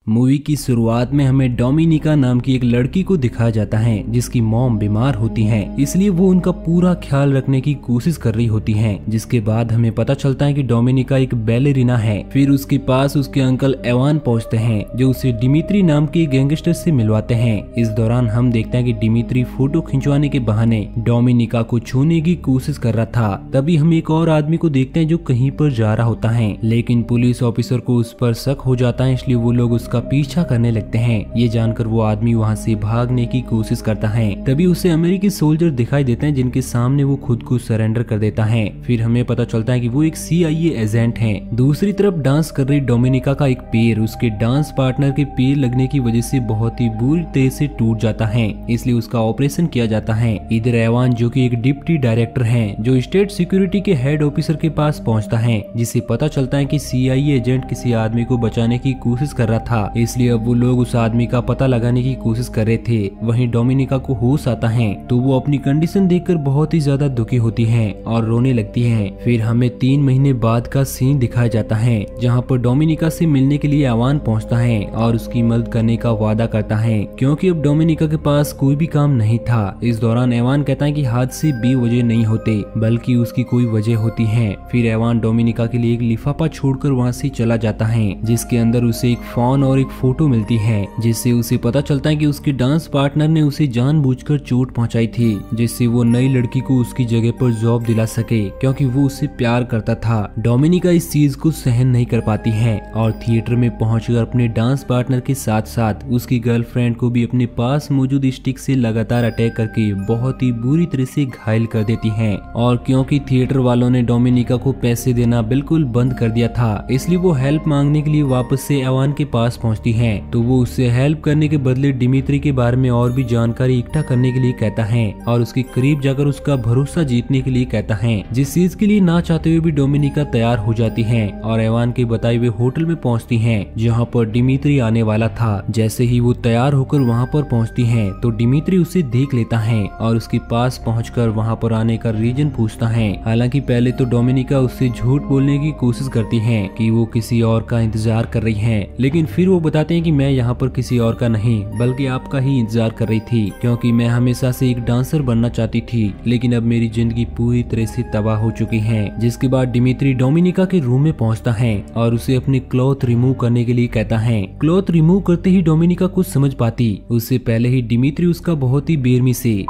Movie की शुरुआत में हमें डोमिनिका नाम की एक लड़की को दिखाया जाता है जिसकी मॉम बीमार होती हैं, इसलिए वो उनका पूरा ख्याल रखने की कोशिश कर रही होती हैं। जिसके बाद हमें पता चलता है कि डोमिनिका एक बैलेरिना है। फिर उसके पास उसके अंकल एवान पहुंचते हैं जो उसे डिमित्री नाम के गैंगस्टर से मिलवाते हैं। इस दौरान हम देखते हैं कि डिमित्री फोटो खिंचवाने के बहाने डोमिनिका को छूने की कोशिश कर रहा था। तभी हम एक और आदमी को देखते हैं जो कहीं पर जा रहा होता है, लेकिन पुलिस ऑफिसर को उस पर शक हो जाता है, इसलिए वो लोग का पीछा करने लगते हैं। ये जानकर वो आदमी वहाँ से भागने की कोशिश करता है। तभी उसे अमेरिकी सोल्जर दिखाई देते हैं जिनके सामने वो खुद को सरेंडर कर देता है। फिर हमें पता चलता है कि वो एक CIA एजेंट है। दूसरी तरफ डांस कर रही डोमिनिका का एक पैर उसके डांस पार्टनर के पैर लगने की वजह से बहुत ही बुरी तरह से टूट जाता है, इसलिए उसका ऑपरेशन किया जाता है। इधर एवान जो कि एक डिप्टी डायरेक्टर है जो स्टेट सिक्योरिटी के हेड ऑफिसर के पास पहुंचता है, जिसे पता चलता है कि CIA एजेंट किसी आदमी को बचाने की कोशिश कर रहा था, इसलिए अब वो लोग उस आदमी का पता लगाने की कोशिश कर रहे थे। वहीं डोमिनिका को होश आता है तो वो अपनी कंडीशन देखकर बहुत ही ज्यादा दुखी होती है और रोने लगती है। फिर हमें 3 महीने बाद का सीन दिखाया जाता है जहाँ पर डोमिनिका से मिलने के लिए एवान पहुँचता है और उसकी मदद करने का वादा करता है, क्योंकि अब डोमिनिका के पास कोई भी काम नहीं था। इस दौरान एवान कहता है कि हादसे बेवजह नहीं होते बल्कि उसकी कोई वजह होती है। फिर एवान डोमिनिका के लिए एक लिफाफा छोड़कर वहाँ से चला जाता है जिसके अंदर उसे एक फोन और एक फोटो मिलती है, जिससे उसे पता चलता है कि उसके डांस पार्टनर ने उसे जानबूझकर चोट पहुंचाई थी, जिससे वो नई लड़की को उसकी जगह पर जॉब दिला सके, क्योंकि वो उससे प्यार करता था। डोमिनिका इस चीज को सहन नहीं कर पाती है और थिएटर में पहुंचकर अपने डांस पार्टनर के साथ साथ उसकी गर्लफ्रेंड को भी अपने पास मौजूद स्टिक से लगातार अटैक करके बहुत ही बुरी तरह से घायल कर देती है। और क्योंकि थिएटर वालों ने डोमिनिका को पैसे देना बिल्कुल बंद कर दिया था, इसलिए वो हेल्प मांगने के लिए वापस से एवान के पास पहुंचती है। तो वो उससे हेल्प करने के बदले डिमित्री के बारे में और भी जानकारी इकट्ठा करने के लिए कहता है और उसके करीब जाकर उसका भरोसा जीतने के लिए कहता है, जिस चीज के लिए ना चाहते हुए भी डोमिनिका तैयार हो जाती है और एवान के बताए हुए होटल में पहुंचती है जहां पर डिमित्री आने वाला था। जैसे ही वो तैयार होकर वहां पर पहुंचती है तो डिमित्री उसे देख लेता है और उसके पास पहुंचकर वहां पर आने का रीजन पूछता है। हालांकि पहले तो डोमिनिका उससे झूठ बोलने की कोशिश करती है कि वो किसी और का इंतजार कर रही है, लेकिन फिर वो बताते हैं कि मैं यहाँ पर किसी और का नहीं बल्कि आपका ही इंतजार कर रही थी, क्योंकि मैं हमेशा से एक डांसर बनना चाहती थी, लेकिन अब मेरी जिंदगी पूरी तरह से तबाह हो चुकी है। जिसके बाद डिमित्री डोमिनिका के रूम में पहुंचता है और उसे अपने क्लॉथ रिमूव करने के लिए कहता है। क्लॉथ रिमूव करते ही डोमिनिका कुछ समझ पाती, उससे पहले ही डिमित्री उसका बहुत ही बेरहमी से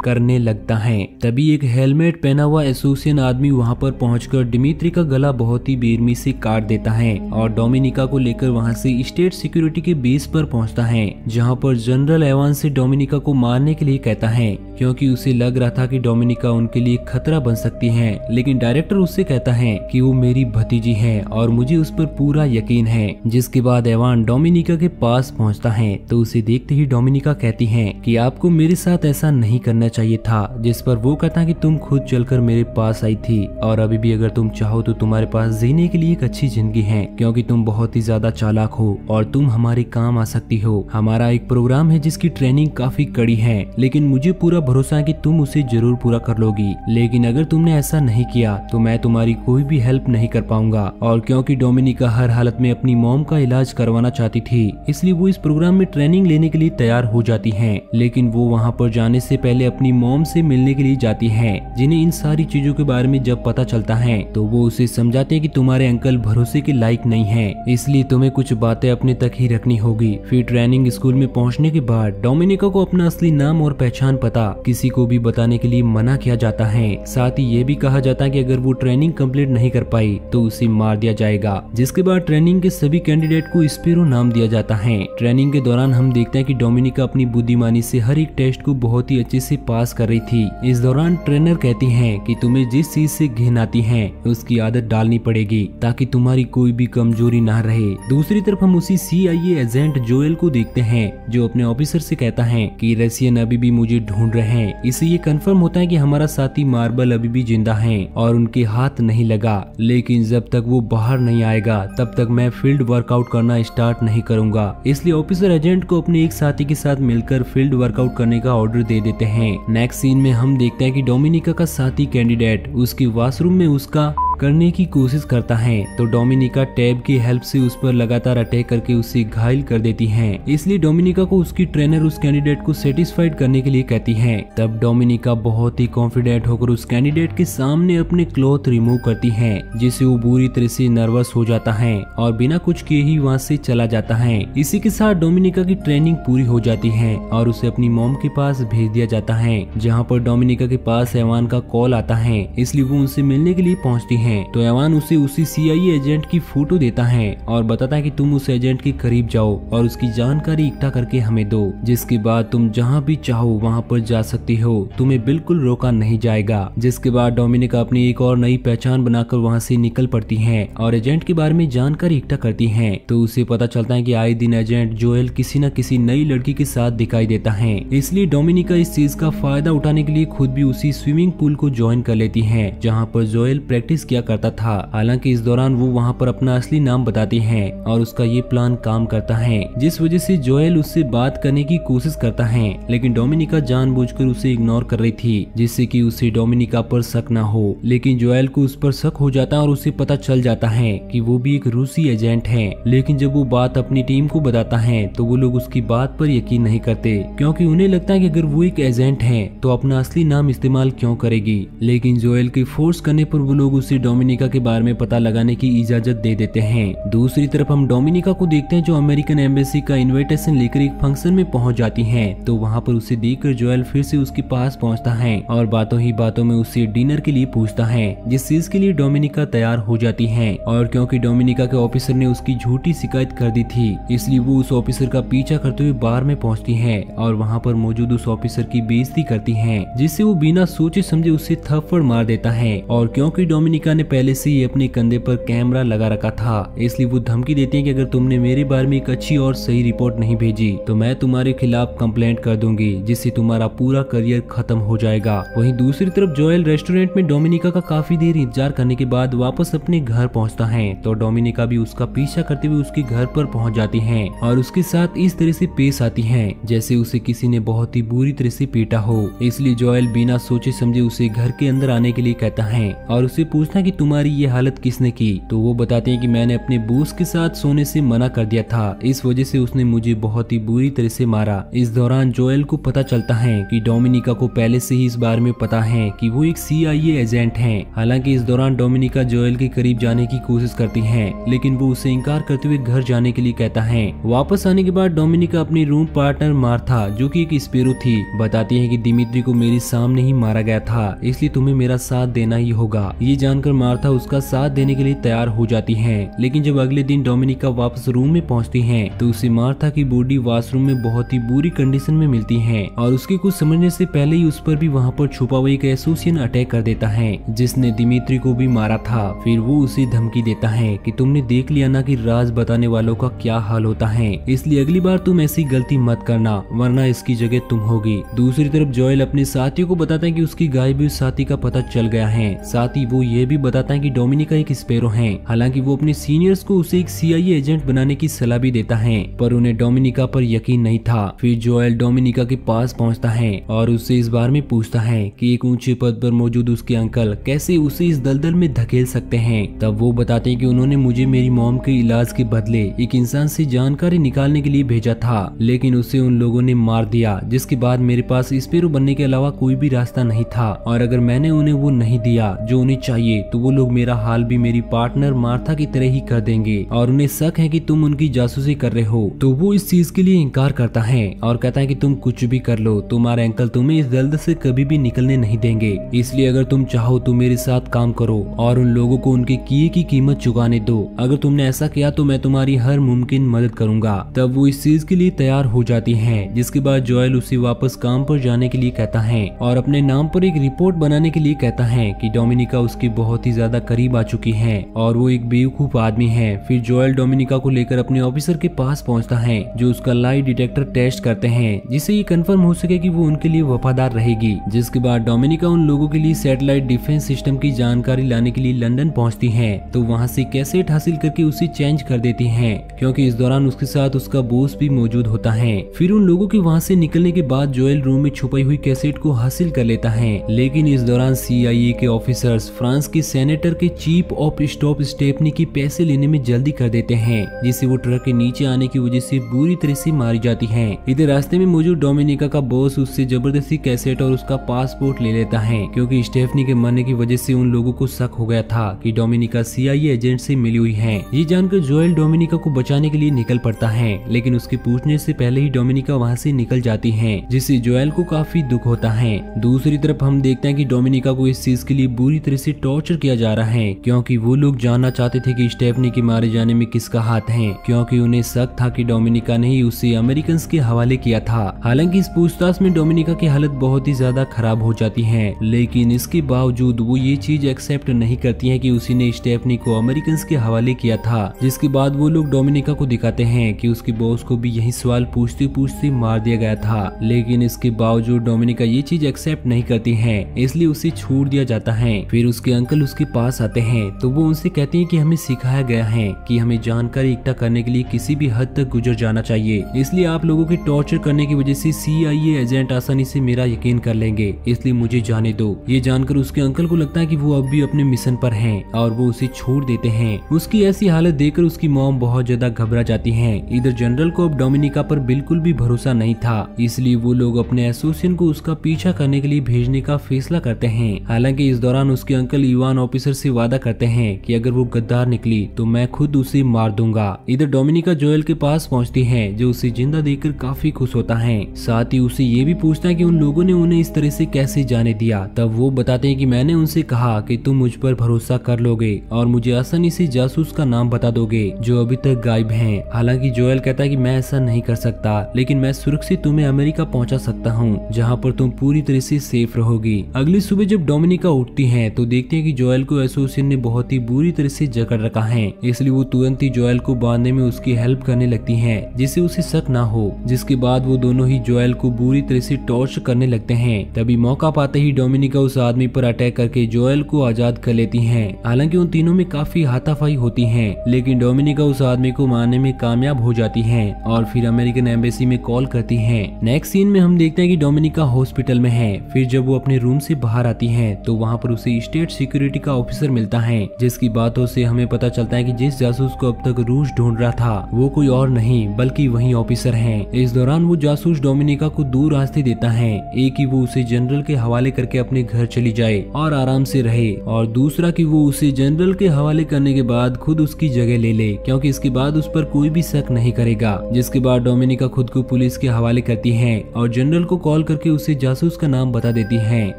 करने लगता है। तभी एक हेलमेट पहना हुआ एसोसिएशन आदमी वहां पर पहुंचकर डिमित्री का गला बहुत ही बेरहमी से काट देता है और डोमिनिका को लेकर वहां से स्टेट सिक्योरिटी के बेस पर पहुंचता है, जहां पर जनरल एवान से डोमिनिका को मारने के लिए कहता है, क्योंकि उसे लग रहा था कि डोमिनिका उनके लिए खतरा बन सकती है। लेकिन डायरेक्टर उससे कहता है कि वो मेरी भतीजी है और मुझे उस पर पूरा यकीन है। जिसके बाद एवान डोमिनिका के पास पहुंचता है तो उसे देखते ही डोमिनिका कहती है कि आपको मेरे साथ ऐसा नहीं करना चाहिए था, जिस पर वो कहता है कि तुम खुद चलकर मेरे पास आई थी और अभी भी अगर तुम चाहो तो तुम्हारे पास जीने के लिए एक अच्छी जिंदगी है, क्योंकि तुम बहुत ही ज्यादा चालाक हो और तुम हमारे काम आ सकती हो। हमारा एक प्रोग्राम है जिसकी ट्रेनिंग काफी कड़ी है, लेकिन मुझे पूरा भरोसा है कि तुम उसे जरूर पूरा कर लोगी, लेकिन अगर तुमने ऐसा नहीं किया तो मैं तुम्हारी कोई भी हेल्प नहीं कर पाऊंगा। और क्योंकि डोमिनिका हर हालत में अपनी मॉम का इलाज करवाना चाहती थी, इसलिए वो इस प्रोग्राम में ट्रेनिंग लेने के लिए तैयार हो जाती है, लेकिन वो वहाँ पर जाने से पहले अपनी मॉम से मिलने के लिए जाती है, जिन्हें इन सारी चीजों के बारे में जब पता चलता है तो वो उसे समझाते हैं कि तुम्हारे अंकल भरोसे के लायक नहीं हैं, इसलिए तुम्हें कुछ बातें अपने तक ही रखनी होगी। फिर ट्रेनिंग स्कूल में पहुंचने के बाद डोमिनिका को अपना असली नाम और पहचान पता किसी को भी बताने के लिए मना किया जाता है। साथ ही ये भी कहा जाता है कि अगर वो ट्रेनिंग कंप्लीट नहीं कर पाई तो उसे मार दिया जाएगा। जिसके बाद ट्रेनिंग के सभी कैंडिडेट को स्पीरो नाम दिया जाता है। ट्रेनिंग के दौरान हम देखते हैं कि डोमिनिका अपनी बुद्धिमानी से हर एक टेस्ट को बहुत ही अच्छे से पास कर रही थी। इस दौरान ट्रेनर कहती हैं कि तुम्हें जिस चीज से घिन आती है उसकी आदत डालनी पड़ेगी ताकि तुम्हारी कोई भी कमजोरी ना रहे। दूसरी तरफ हम उसी CIA एजेंट जोएल को देखते हैं जो अपने ऑफिसर से कहता है कि रशियन अभी भी मुझे ढूंढ रहे हैं। इससे ये कंफर्म होता है कि हमारा साथी मार्बल अभी भी जिंदा है और उनके हाथ नहीं लगा, लेकिन जब तक वो बाहर नहीं आएगा तब तक मैं फील्ड वर्कआउट करना स्टार्ट नहीं करूंगा। इसलिए ऑफिसर एजेंट को अपने एक साथी के साथ मिलकर फील्ड वर्कआउट करने का ऑर्डर दे देते हैं। नेक्स्ट सीन में हम देखते हैं कि डोमिनिका का साथी कैंडिडेट उसकी वॉशरूम में उसका करने की कोशिश करता है तो डोमिनिका टैब की हेल्प से उस पर लगातार अटैक करके उसे घायल कर देती है। इसलिए डोमिनिका को उसकी ट्रेनर उस कैंडिडेट को सेटिस्फाइड करने के लिए कहती है। तब डोमिनिका बहुत ही कॉन्फिडेंट होकर उस कैंडिडेट के सामने अपने क्लॉथ रिमूव करती है, जिससे वो बुरी तरह से नर्वस हो जाता है और बिना कुछ किए ही वहाँ से चला जाता है। इसी के साथ डोमिनिका की ट्रेनिंग पूरी हो जाती है और उसे अपनी मॉम के पास भेज दिया जाता है, जहाँ पर डोमिनिका के पास एवान का कॉल आता है। इसलिए वो उनसे मिलने के लिए पहुँचती है तो एवान उसे उसी CIA एजेंट की फोटो देता है और बताता है कि तुम उस एजेंट के करीब जाओ और उसकी जानकारी इकट्ठा करके हमें दो, जिसके बाद तुम जहाँ भी चाहो वहाँ पर जा सकती हो, तुम्हें बिल्कुल रोका नहीं जाएगा। जिसके बाद डोमिनिका अपनी एक और नई पहचान बनाकर वहाँ से निकल पड़ती है और एजेंट के बारे में जानकारी इकट्ठा करती है। तो उसे पता चलता है कि आए दिन एजेंट जोएल किसी न किसी नई लड़की के साथ दिखाई देता है। इसलिए डोमिनिका इस चीज का फायदा उठाने के लिए खुद भी उसी स्विमिंग पूल को ज्वाइन कर लेती है जहाँ पर जोएल प्रैक्टिस किया करता था। हालांकि इस दौरान वो वहाँ पर अपना असली नाम बताती है और उसका ये प्लान काम करता है, जिस वजह से जोएल उससे बात करने की कोशिश करता है, लेकिन डोमिनिका जानबूझकर उसे इग्नोर कर रही थी जिससे कि उसे डोमिनिका पर शक न हो। लेकिन जोएल को उस पर शक हो जाता है और उसे पता चल जाता है कि वो भी एक रूसी एजेंट है। लेकिन जब वो बात अपनी टीम को बताता है तो वो लोग उसकी बात पर यकीन नहीं करते, क्योंकि उन्हें लगता है कि अगर वो एक एजेंट है तो अपना असली नाम इस्तेमाल क्यों करेगी। लेकिन जोएल के फोर्स करने पर वो लोग उसे डोमिनिका के बारे में पता लगाने की इजाजत दे देते हैं। दूसरी तरफ हम डोमिनिका को देखते हैं जो अमेरिकन एम्बेसी का इन्विटेशन लेकर एक फंक्शन में पहुंच जाती है। तो वहाँ पर उसे देखकर जोएल फिर से उसके पास पहुँचता है और बातों ही बातों में उसे डिनर के लिए पूछता है, जिस चीज के लिए डोमिनिका तैयार हो जाती है। और क्योंकि डोमिनिका के ऑफिसर ने उसकी झूठी शिकायत कर दी थी, इसलिए वो उस ऑफिसर का पीछा करते हुए बार में पहुंचती है और वहां पर मौजूद उस ऑफिसर की बेइज्जती करती है, जिससे वो बिना सोचे समझे उससे थप्पड़ मार देता है। और क्योंकि डोमिनिका ने पहले से ही अपने कंधे पर कैमरा लगा रखा था, इसलिए वो धमकी देती है कि अगर तुमने मेरे बारे में एक अच्छी और सही रिपोर्ट नहीं भेजी तो मैं तुम्हारे खिलाफ कंप्लेंट कर दूंगी, जिससे तुम्हारा पूरा करियर खत्म हो जाएगा। वहीं दूसरी तरफ जोएल रेस्टोरेंट में डोमिनिका का काफी देर इंतजार करने के बाद वापस अपने घर पहुंचता है तो डोमिनिका भी उसका पीछा करते हुए उसके घर पर पहुंच जाती है और उसके साथ इस तरह से पेश आती है जैसे उसे किसी ने बहुत ही बुरी तरह से पीटा हो। इसलिए जोएल बिना सोचे समझे उसे घर के अंदर आने के लिए कहता है और उसे पूछता है कि तुम्हारी ये हालत किसने की। तो वो बताते हैं कि मैंने अपने बॉस के साथ सोने से मना कर दिया था, इस वजह से उसने मुझे बहुत ही बुरी तरह से मारा। इस दौरान जोएल को पता चलता है कि डोमिनिका को पहले से ही इस बारे में पता है कि वो एक CIA एजेंट है। हालांकि इस दौरान डोमिनिका जोएल के करीब जाने की कोशिश करती है, लेकिन वो उसे इनकार करते हुए घर जाने के लिए कहता है। वापस आने के बाद डोमिनिका अपनी रूम पार्टनर मार्था, जो कि एक स्पेरो थी, बताती है कि दिमित्री को मेरे सामने ही मारा गया था, इसलिए तुम्हें मेरा साथ देना ही होगा। ये जानकर मार्था उसका साथ देने के लिए तैयार हो जाती है। लेकिन जब अगले दिन डोमिनिका वापस रूम में पहुंचती है तो उसे मार्था की बॉडी वॉशरूम में बहुत ही बुरी कंडीशन में मिलती है और उसके कुछ समझने से पहले ही उस पर भी वहाँ पर छुपा हुआ एक एसोसिएशन अटैक कर देता है जिसने दिमित्री को भी मारा था। फिर वो उसे धमकी देता है कि तुमने देख लिया ना कि राज बताने वालों का क्या हाल होता है, इसलिए अगली बार तुम ऐसी गलती मत करना वरना इसकी जगह तुम होगी। दूसरी तरफ जोएल अपने साथियों को बताता है कि उसकी गायब हुई साथी का पता चल गया है। साथ ही वो ये भी बताता है कि डोमिनिका एक स्पेरो है। हालांकि वो अपने सीनियर्स को उसे एक CIA एजेंट बनाने की सलाह भी देता है, पर उन्हें डोमिनिका पर यकीन नहीं था। फिर जोएल डोमिनिका के पास पहुंचता है और उससे इस बारे में पूछता है कि एक ऊंचे पद पर मौजूद उसके अंकल कैसे उसे इस दलदल में धकेल सकते हैं। तब वो बताते हैं कि उन्होंने मुझे मेरी मॉम के इलाज के बदले एक इंसान से जानकारी निकालने के लिए भेजा था, लेकिन उसे उन लोगों ने मार दिया, जिसके बाद मेरे पास स्पेरो बनने के अलावा कोई भी रास्ता नहीं था। और अगर मैंने उन्हें वो नहीं दिया जो उन्हें चाहिए तो वो लोग मेरा हाल भी मेरी पार्टनर मार्था की तरह ही कर देंगे और उन्हें शक है कि तुम उनकी जासूसी कर रहे हो। तो वो इस चीज के लिए इनकार करता है और कहता है कि तुम कुछ भी कर लो, तुम्हारे अंकल तुम्हें इस दलदल से कभी भी निकलने नहीं देंगे, इसलिए अगर तुम चाहो तो मेरे साथ काम करो और उन लोगों को उनके किए की कीमत चुकाने दो। अगर तुमने ऐसा किया तो मैं तुम्हारी हर मुमकिन मदद करूंगा। तब वो इस चीज के लिए तैयार हो जाती है, जिसके बाद जोएल उसे वापस काम पर जाने के लिए कहता है और अपने नाम पर एक रिपोर्ट बनाने के लिए कहता है कि डोमिनिका उसके बहुत ही ज्यादा करीब आ चुकी है और वो एक बेवकूफ आदमी है। फिर जोएल डोमिनिका को लेकर अपने ऑफिसर के पास पहुंचता है जो उसका लाई डिटेक्टर टेस्ट करते हैं, जिससे ये कंफर्म हो सके कि वो उनके लिए वफादार रहेगी। जिसके बाद डोमिनिका उन लोगों के लिए सैटेलाइट डिफेंस सिस्टम की जानकारी लाने के लिए लंदन पहुंचती है। तो वहां से कैसेट हासिल करके उसे चेंज कर देती है, क्योंकि इस दौरान उसके साथ उसका बॉस भी मौजूद होता है। फिर उन लोगों के वहां से निकलने के बाद जोएल रूम में छुपाई हुई कैसेट को हासिल कर लेता है, लेकिन इस दौरान CIA के ऑफिसर्स फ्रांस के सेनेटर के चीफ ऑफ स्टॉफ स्टेफनी की पैसे लेने में जल्दी कर देते हैं, जिससे वो ट्रक के नीचे आने की वजह से बुरी तरह से मारी जाती है। इधर रास्ते में मौजूद डोमिनिका का बॉस उससे जबरदस्ती कैसेट और उसका पासपोर्ट ले लेता है, क्योंकि स्टेफनी के मरने की वजह से उन लोगों को शक हो गया था कि डोमिनिका CIA एजेंट से मिली हुई है। ये जानकर जोएल डोमिनिका को बचाने के लिए निकल पड़ता है, लेकिन उसके पूछने से पहले ही डोमिनिका वहाँ से निकल जाती है, जिससे जोएल को काफी दुख होता है। दूसरी तरफ हम देखते हैं कि डोमिनिका को इस चीज के लिए बुरी तरह से टॉर्चर किया जा रहा है, क्योंकि वो लोग जानना चाहते थे कि स्टेफनी के मारे जाने में किसका हाथ है, क्योंकि उन्हें शक था कि डोमिनिका ने ही उसे अमेरिकन के हवाले किया था। हालांकि इस पूछताछ में डोमिनिका की हालत बहुत ही ज्यादा खराब हो जाती है, लेकिन इसके बावजूद वो ये चीज एक्सेप्ट नहीं करती है कि उसी ने स्टेफनी को अमेरिकन के हवाले किया था। जिसके बाद वो लोग डोमिनिका को दिखाते हैं कि उसके बॉस को भी यही सवाल पूछते पूछते मार दिया गया था, लेकिन इसके बावजूद डोमिनिका ये चीज एक्सेप्ट नहीं करती है, इसलिए उसे छोड़ दिया जाता है। फिर उसके अंकल उसके पास आते हैं तो वो उनसे कहते हैं कि हमें सिखाया गया है कि हमें जानकारी इकट्ठा करने के लिए किसी भी हद तक गुजर जाना चाहिए, इसलिए आप लोगों के टॉर्चर करने की वजह से CIA एजेंट आसानी से मेरा यकीन कर लेंगे, इसलिए मुझे जाने दो। ये जानकर उसके अंकल को लगता है कि वो अब भी अपने मिशन पर हैं और वो उसे छोड़ देते हैं। उसकी ऐसी हालत देखकर उसकी मॉम बहुत ज्यादा घबरा जाती है। इधर जनरल को अब डोमिनिका पर बिल्कुल भी भरोसा नहीं था, इसलिए वो लोग अपने एसोसिएशन को उसका पीछा करने के लिए भेजने का फैसला करते हैं। हालांकि इस दौरान उसके अंकल इवान ऑफिसर से वादा करते हैं कि अगर वो गद्दार निकली तो मैं खुद उसे मार दूंगा। इधर डोमिनिका जोएल के पास पहुंचती है, जो उसे जिंदा देखकर काफी खुश होता है। साथ ही उसे ये भी पूछता है कि उन लोगों ने उन्हें इस तरह से कैसे जाने दिया। तब वो बताते हैं कि मैंने उनसे कहा कि तुम मुझ पर भरोसा कर लोगे और मुझे आसानी से जासूस का नाम बता दोगे जो अभी तक गायब हैं। हालांकि जोएल कहता है कि मैं ऐसा नहीं कर सकता, लेकिन मैं सुरक्षित तुम्हें अमेरिका पहुंचा सकता हूं, जहां पर तुम पूरी तरह से सेफ रहोगी। अगली सुबह जब डोमिनिका उठती है तो देखते हैं कि जोएल को एसोसिएशन ने बहुत ही बुरी तरह से जकड़ रखा है, इसलिए वो तुरंत ही जोएल को बांधने में उसकी हेल्प करने लगती है, जिससे उसे शक ना हो। जिसके बाद वो दोनों ही जोएल को बुरी तरह से टॉर्चर करने लगते हैं। तभी मौका पाते ही डोमिनिका उस आदमी पर अटैक करके जोएल को आजाद कर लेती है। हालांकि उन तीनों में काफी हाथापाई होती है, लेकिन डोमिनिका उस आदमी को मारने में कामयाब हो जाती है और फिर अमेरिकन एम्बेसी में कॉल करती है। नेक्स्ट सीन में हम देखते हैं कि डोमिनिका हॉस्पिटल में है। फिर जब वो अपने रूम से बाहर आती है तो वहाँ पर उसे स्टेट सिक्योरिटी का ऑफिसर मिलता है, जिसकी बातों से हमें पता चलता है कि जिस जासूस को अब तक रूस ढूंढ रहा था वो कोई और नहीं बल्कि वही ऑफिसर है। इस दौरान वो जासूस डोमिनिका को 2 रास्ते देता है, एक ही वो उसे जनरल के हवाले करके अपने घर चली जाए और आराम से रहे, और दूसरा कि वो उसे जनरल के हवाले करने के बाद खुद उसकी जगह ले ले, क्योंकि इसके बाद उस पर कोई भी शक नहीं करेगा। जिसके बाद डोमिनिका खुद को पुलिस के हवाले करती है और जनरल को कॉल करके उसे जासूस का नाम बता देती है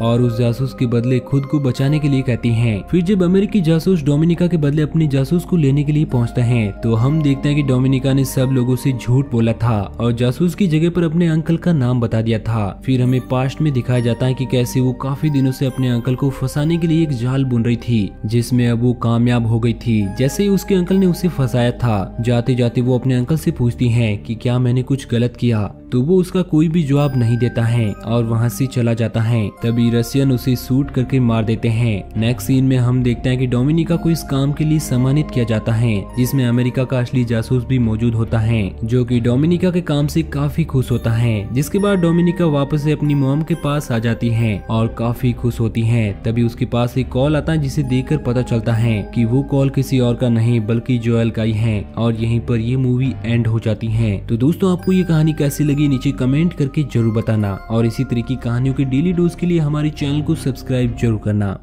और उस जासूस के बदले खुद को बचाने के लिए कहती है। फिर जब अमेरिकी जासूस डोमिनिका के बदले अपने जासूस को लेने के लिए पहुंचता है तो हम देखते हैं कि डोमिनिका ने सब लोगों से झूठ बोला था और जासूस की जगह पर अपने अंकल का नाम बता दिया था। फिर हमें पास्ट में दिखाया जाता है कि कैसे वो काफी दिनों से अपने अंकल को फंसाने के लिए एक जाल बुन रही थी, जिसमें अब वो कामयाब हो गई थी। जैसे ही उसके अंकल ने उसे फंसाया था, जाते जाते वो अपने अंकल से पूछती है कि क्या मैंने कुछ गलत किया, तो वो उसका कोई भी जवाब नहीं देता है और वहाँ से चला जाता है। तभी रशियन उसे शूट करके मार देते हैं। नेक्स्ट सीन में हम देखते हैं कि डोमिनिका को इस काम के लिए सम्मानित किया जाता है, जिसमें अमेरिका का असली जासूस भी मौजूद होता है, जो कि डोमिनिका के काम से काफी खुश होता है। जिसके बाद डोमिनिका वापस से अपनी मॉम के पास आ जाती है और काफी खुश होती है। तभी उसके पास एक कॉल आता है, जिसे देखकर पता चलता है कि वो कॉल किसी और का नहीं बल्कि जोएल का ही है, और यहीं पर ये मूवी एंड हो जाती है। तो दोस्तों, आपको ये कहानी कैसी लगी नीचे कमेंट करके जरूर बताना, और इसी तरह की कहानियों के डेली डोज के लिए हमारे चैनल को सब्सक्राइब जरूर करना।